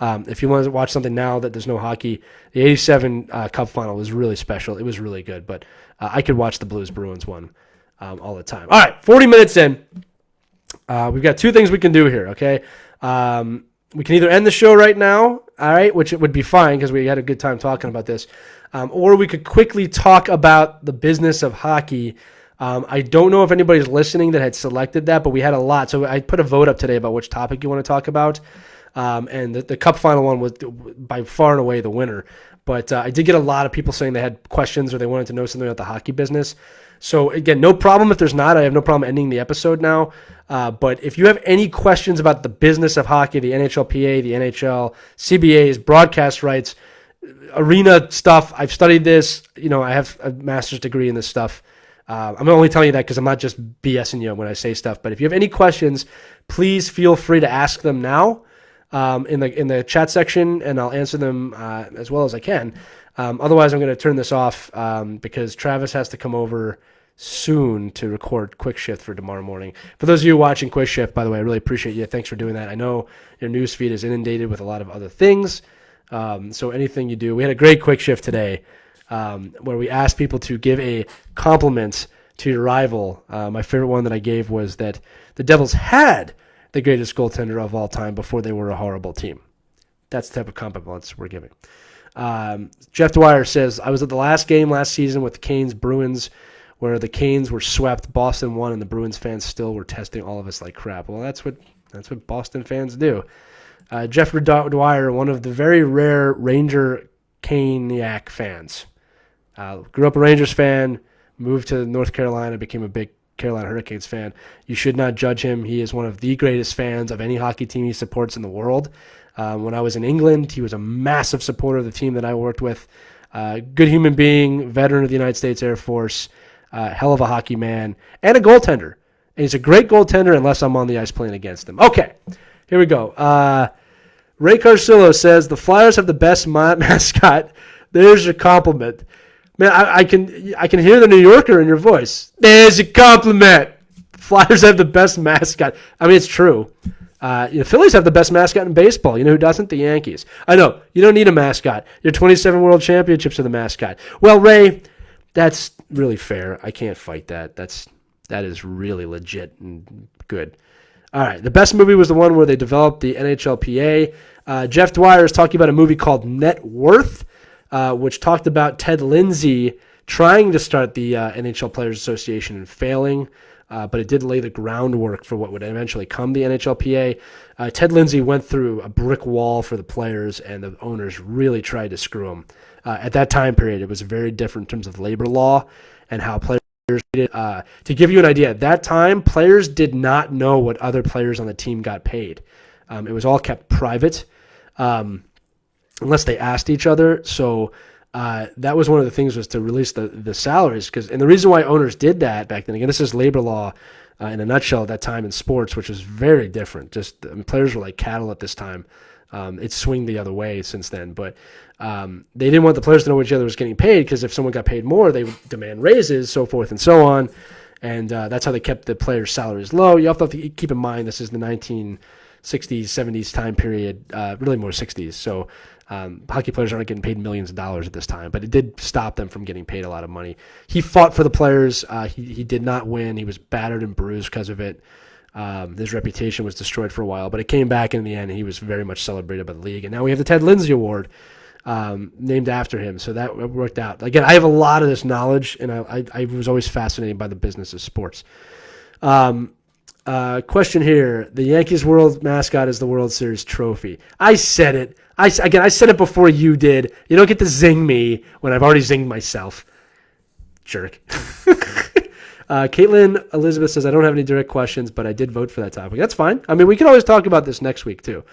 if you want to watch something now that there's no hockey, the 87 Cup final was really special. It was really good, but I could watch the Blues-Bruins one all the time. All right, 40 minutes in. We've got two things we can do here, okay? We can either end the show right now, all right, which it would be fine because we had a good time talking about this, or we could quickly talk about the business of hockey. I don't know if anybody's listening that had selected that, but we had a lot. So I put a vote up today about which topic you want to talk about, and the Cup final one was by far and away the winner. But I did get a lot of people saying they had questions or they wanted to know something about the hockey business. So, again, no problem if there's not. I have no problem ending the episode now. But if you have any questions about the business of hockey, the NHLPA, the NHL, CBAs, broadcast rights, arena stuff, I've studied this. I have a master's degree in this stuff. I'm only telling you that because I'm not just BSing you when I say stuff. But if you have any questions, please feel free to ask them now in the chat section, and I'll answer them as well as I can. Otherwise, I'm going to turn this off because Travis has to come over soon to record Quick Shift for tomorrow morning. For those of you watching Quick Shift, by the way, I really appreciate you. Thanks for doing that. I know your news feed is inundated with a lot of other things, so anything you do. We had a great Quick Shift today where we asked people to give a compliment to your rival. My favorite one that I gave was that the Devils had the greatest goaltender of all time before they were a horrible team. That's the type of compliments we're giving. Jeff Dwyer says, I was at the last game last season with the Canes Bruins where the Canes were swept, Boston won, and the Bruins fans still were testing all of us like crap. Well, that's what Boston fans do. Jeff Dwyer, one of the very rare Ranger Caniac fans. Grew up a Rangers fan, moved to North Carolina, became a big Carolina Hurricanes fan. You should not judge him. He is one of the greatest fans of any hockey team he supports in the world. When I was in England, he was a massive supporter of the team that I worked with. Good human being, veteran of the United States Air Force, hell of a hockey man, and a goaltender. And he's a great goaltender unless I'm on the ice playing against him. Okay, here we go. Ray Carcillo says, the Flyers have the best mascot. There's your compliment. Man, I can hear the New Yorker in your voice. There's a compliment. Flyers have the best mascot. I mean, it's true. Phillies have the best mascot in baseball. You know who doesn't? The Yankees. I know. You don't need a mascot. Your 27 World Championships are the mascot. Well, Ray, that's really fair. I can't fight that. That is really legit and good. All right. The best movie was the one where they developed the NHLPA. Jeff Dwyer is talking about a movie called Net Worth, which talked about Ted Lindsay trying to start the NHL Players Association and failing. But it did lay the groundwork for what would eventually come the NHLPA. Ted Lindsay went through a brick wall for the players, and the owners really tried to screw him. At that time period, it was very different in terms of labor law and how players did. To give you an idea, at that time, players did not know what other players on the team got paid. It was all kept private unless they asked each other. So that was one of the things, was to release the salaries. And the reason why owners did that back then, again, this is labor law in a nutshell at that time in sports, which was very different. Players were like cattle at this time. It's swung the other way since then. But they didn't want the players to know what each other was getting paid, because if someone got paid more, they would demand raises, so forth and so on. And that's how they kept the players' salaries low. You also have to keep in mind this is the 1960s, 70s time period, really more 60s. So hockey players aren't getting paid millions of dollars at this time, but it did stop them from getting paid a lot of money. He fought for the players. He did not win. He was battered and bruised because of it. His reputation was destroyed for a while, but it came back in the end. He was very much celebrated by the league. And now we have the Ted Lindsay Award named after him. So that worked out. Again, I have a lot of this knowledge, and I was always fascinated by the business of sports. Question here. The Yankees world mascot is the World Series trophy. I said it. I said it before you did. You don't get to zing me when I've already zinged myself. Jerk. Caitlin Elizabeth says, I don't have any direct questions, but I did vote for that topic. That's fine. I mean, we can always talk about this next week, too.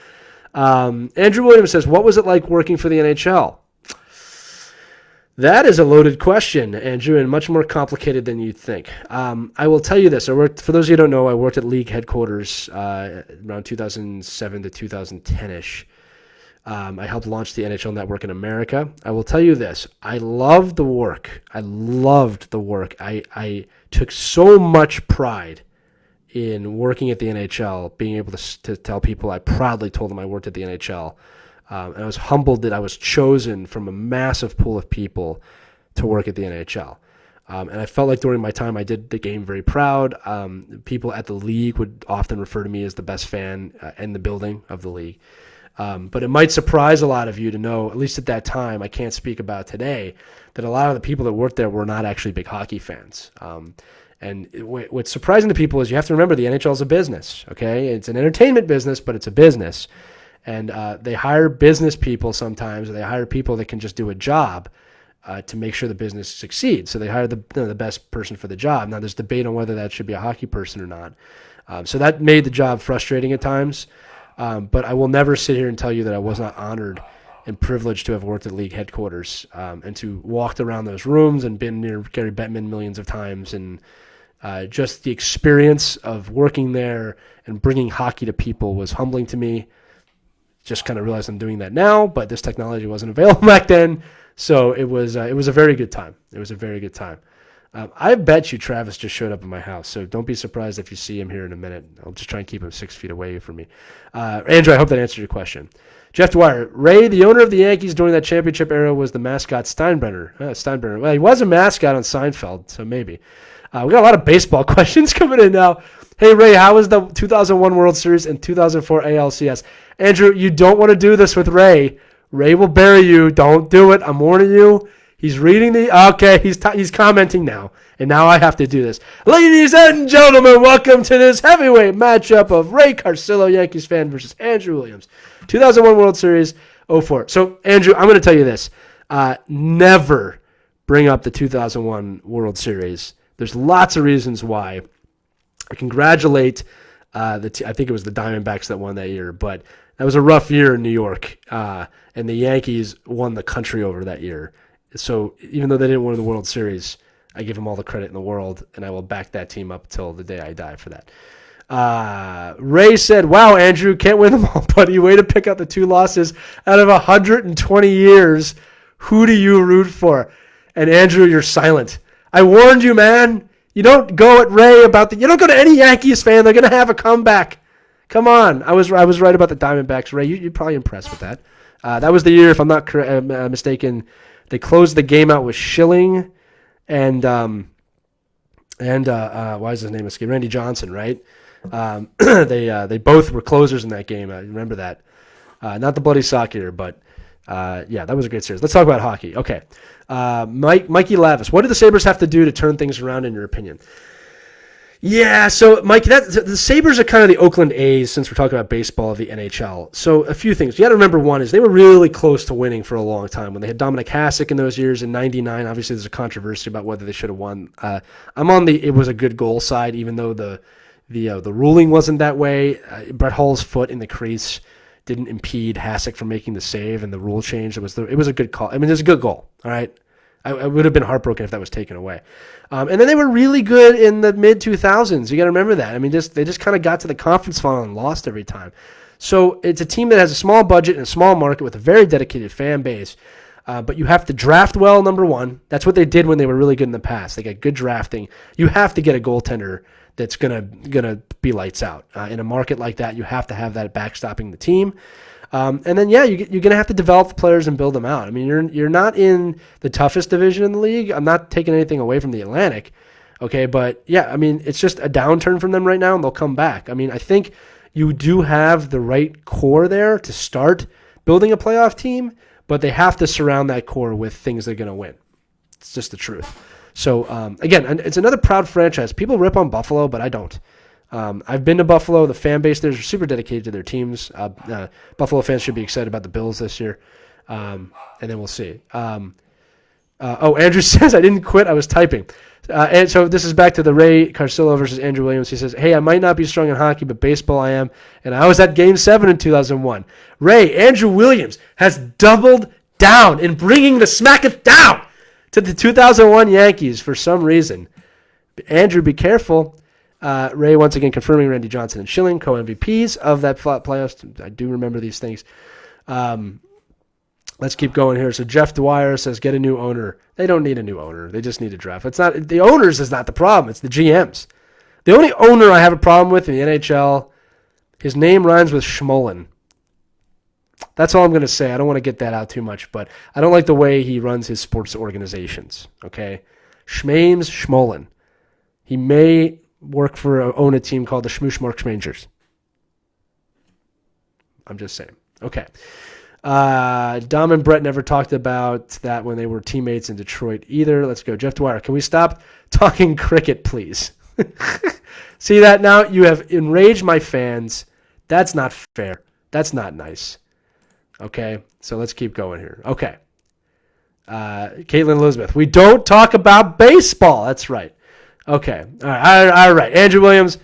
Andrew Williams says, what was it like working for the NHL? That is a loaded question, Andrew, and much more complicated than you'd think. I will tell you this. For those of you who don't know, I worked at league headquarters around 2007 to 2010-ish. I helped launch the NHL Network in America. I will tell you this. I loved the work. I took so much pride in working at the NHL, being able to tell people. I proudly told them I worked at the NHL. And I was humbled that I was chosen from a massive pool of people to work at the NHL. And I felt like during my time I did the game very proud. People at the league would often refer to me as the best fan in the building of the league. But it might surprise a lot of you to know, at least at that time, I can't speak about today, that a lot of the people that worked there were not actually big hockey fans. And what's surprising to people is you have to remember the NHL is a business, okay? It's an entertainment business, but it's a business. And they hire business people sometimes, or they hire people that can just do a job to make sure the business succeeds. So they hire the best person for the job. Now, there's debate on whether that should be a hockey person or not. So that made the job frustrating at times. But I will never sit here and tell you that I was not honored and privileged to have worked at league headquarters and to walked around those rooms and been near Gary Bettman millions of times. And just the experience of working there and bringing hockey to people was humbling to me. Just kind of realized I'm doing that now, but this technology wasn't available back then. So it was a very good time. It was a very good time. I bet you Travis just showed up at my house, so don't be surprised if you see him here in a minute. I'll just try and keep him 6 feet away from me. Andrew, I hope that answered your question. Jeff Dwyer, Ray, the owner of the Yankees during that championship era, was the mascot Steinbrenner. Steinbrenner. Well, he was a mascot on Seinfeld, so maybe. We got a lot of baseball questions coming in now. Hey, Ray, how was the 2001 World Series and 2004 ALCS? Andrew, you don't want to do this with Ray. Ray will bury you. Don't do it. I'm warning you. He's reading okay, he's commenting now. And now I have to do this. Ladies and gentlemen, welcome to this heavyweight matchup of Ray Carcillo, Yankees fan, versus Andrew Williams. 2001 World Series, 04. So, Andrew, I'm going to tell you this. Never bring up the 2001 World Series. There's lots of reasons why. I congratulate I think it was the Diamondbacks that won that year, but that was a rough year in New York, and the Yankees won the country over that year. So even though they didn't win the World Series, I give them all the credit in the world, and I will back that team up till the day I die for that. Ray said, wow, Andrew, can't win them all, buddy. Way to pick up the 2 losses out of 120 years. Who do you root for? And Andrew, you're silent. I warned you, man. You don't go at Ray about you don't go to any Yankees fan. They're going to have a comeback. Come on. I was right about the Diamondbacks. Ray, you're probably impressed with that. That was the year, if I'm not mistaken, they closed the game out with Schilling and why is his name escaping? Randy Johnson, right? They both were closers in that game. I remember that. Not the bloody sock here, but yeah, that was a great series. Let's talk about hockey. Okay. Mikey Lavis, what do the Sabres have to do to turn things around in your opinion? Yeah, so Mike, the Sabres are kind of the Oakland A's, since we're talking about baseball, of the NHL. So a few things. You got to remember, one is they were really close to winning for a long time. When they had Dominic Hasek in those years in '99, obviously there's a controversy about whether they should have won. I'm on it was a good goal side, even though the ruling wasn't that way. Brett Hull's foot in the crease didn't impede Hasek from making the save, and the rule change. It was a good call. I mean, it was a good goal. All right. I would have been heartbroken if that was taken away. And then they were really good in the mid-2000s. You got to remember that. I mean, they just kind of got to the conference final and lost every time. So it's a team that has a small budget and a small market with a very dedicated fan base. But you have to draft well, number one. That's what they did when they were really good in the past. They got good drafting. You have to get a goaltender that's gonna be lights out. In a market like that, you have to have that backstopping the team. And then, yeah, you're going to have to develop the players and build them out. I mean, you're not in the toughest division in the league. I'm not taking anything away from the Atlantic, okay? But, yeah, I mean, it's just a downturn from them right now, and they'll come back. I mean, I think you do have the right core there to start building a playoff team, but they have to surround that core with things they're going to win. It's just the truth. So, again, it's another proud franchise. People rip on Buffalo, but I don't. I've been to Buffalo. The fan base there is super dedicated to their teams. Buffalo fans should be excited about the Bills this year. And then we'll see. Andrew says, I didn't quit. I was typing. And so this is back to the Ray Carcillo versus Andrew Williams. He says, hey, I might not be strong in hockey, but baseball I am. And I was at Game 7 in 2001. Ray, Andrew Williams has doubled down in bringing the smacketh down to the 2001 Yankees for some reason. Andrew, be careful. Ray once again confirming Randy Johnson and Schilling, co-MVPs of that playoffs. I do remember these things. Let's keep going here. So Jeff Dwyer says, get a new owner. They don't need a new owner. They just need a draft. It's not the owners is not the problem. It's the GMs. The only owner I have a problem with in the NHL, his name rhymes with Schmolin. That's all I'm going to say. I don't want to get that out too much, but I don't like the way he runs his sports organizations. Okay, Schmames Schmolin. He may own a team called the Schmooshmark Schmangers. I'm just saying. Okay. Dom and Brett never talked about that when they were teammates in Detroit either. Let's go. Jeff Dwyer, can we stop talking cricket, please? See that now? You have enraged my fans. That's not fair. That's not nice. Okay, so let's keep going here. Okay. Caitlin Elizabeth, we don't talk about baseball. That's right. Okay. All right. Andrew Williams,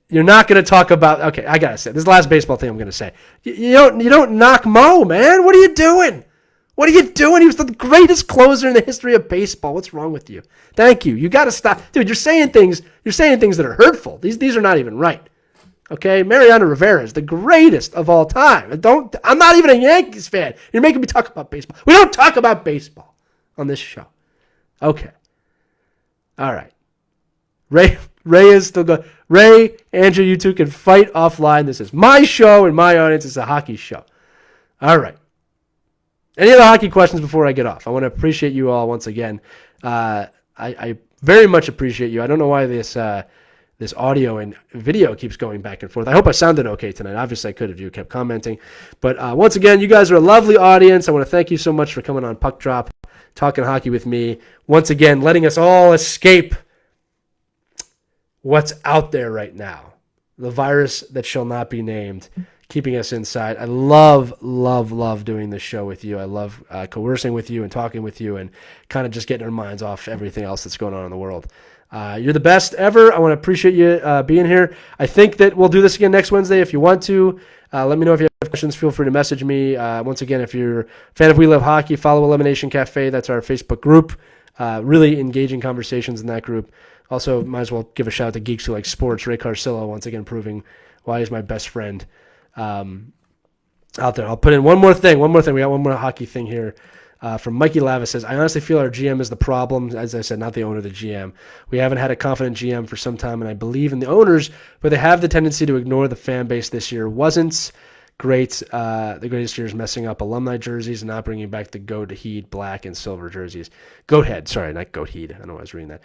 you're not going to talk about. Okay, I gotta say this is the last baseball thing I'm going to say. You don't knock Mo, man. What are you doing? What are you doing? He was the greatest closer in the history of baseball. What's wrong with you? Thank you. You got to stop, dude. You're saying things that are hurtful. These are not even right. Okay, Mariano Rivera is the greatest of all time. I'm not even a Yankees fan. You're making me talk about baseball. We don't talk about baseball on this show. Okay. All right. Ray is still going. Ray, Andrew, you two can fight offline. This is my show and my audience. It's a hockey show. All right. Any other hockey questions before I get off? I want to appreciate you all once again. I very much appreciate you. I don't know why this audio and video keeps going back and forth. I hope I sounded okay tonight. Obviously, I could if you kept commenting. But once again, you guys are a lovely audience. I want to thank you so much for coming on Puckdrop, talking hockey with me. Once again, letting us all escape what's out there right now. The virus that shall not be named, keeping us inside. I love doing this show with you. I love conversing with you and talking with you and kind of just getting our minds off everything else that's going on in the world. You're the best ever. I want to appreciate you being here. I think that we'll do this again next Wednesday if you want to. Let me know if you have questions. Feel free to message me. Once again, if you're a fan of We Love Hockey, follow Elimination Cafe. That's our Facebook group. Really engaging conversations in that group. Also, might as well give a shout out to Geeks Who Like Sports. Ray Carcillo, once again, proving why he's my best friend out there. I'll put in one more thing. We got one more hockey thing here. From Mikey Lava says, I honestly feel our GM is the problem. As I said, not the owner, the GM. We haven't had a confident GM for some time, and I believe in the owners, but they have the tendency to ignore the fan base. This year wasn't great. The greatest year is messing up alumni jerseys and not bringing back the Goat Heed black and silver jerseys. Goat Head, sorry, not Goat Heed. I don't know why I was reading that.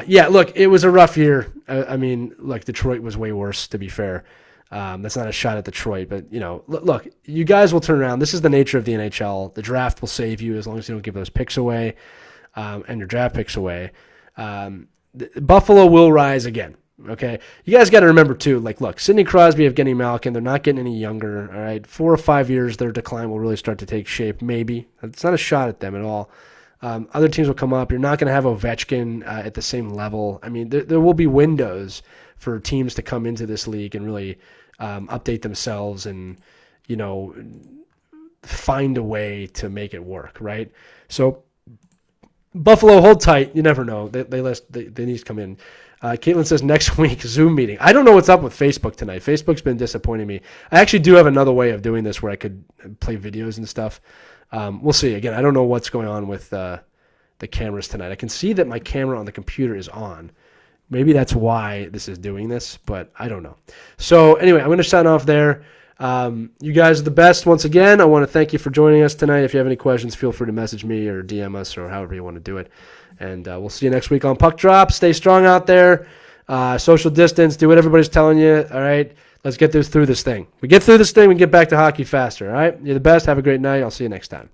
Yeah, look, it was a rough year. I mean, look, Detroit was way worse, to be fair. That's not a shot at Detroit, but, look, you guys will turn around. This is the nature of the NHL. The draft will save you as long as you don't give those picks away and your draft picks away. Buffalo will rise again, okay? You guys got to remember, too, look, Sidney Crosby, Evgeny Malkin, they're not getting any younger, all right? 4 or 5 years, their decline will really start to take shape, maybe. It's not a shot at them at all. Other teams will come up. You're not going to have Ovechkin at the same level. I mean, there will be windows for teams to come into this league and really update themselves and, find a way to make it work, right? So Buffalo, hold tight. You never know. They need to come in. Caitlin says next week, Zoom meeting. I don't know what's up with Facebook tonight. Facebook's been disappointing me. I actually do have another way of doing this where I could play videos and stuff. We'll see. Again, I don't know what's going on with the cameras tonight. I can see that my camera on the computer is on. Maybe that's why this is doing this, but I don't know. So anyway, I'm going to sign off there. You guys are the best. Once again, I want to thank you for joining us tonight. If you have any questions, feel free to message me or DM us or however you want to do it. And we'll see you next week on Puckdrop. Stay strong out there. Social distance. Do what everybody's telling you. All right. Let's get through this thing. We get through this thing, we can get back to hockey faster. All right. You're the best. Have a great night. I'll see you next time.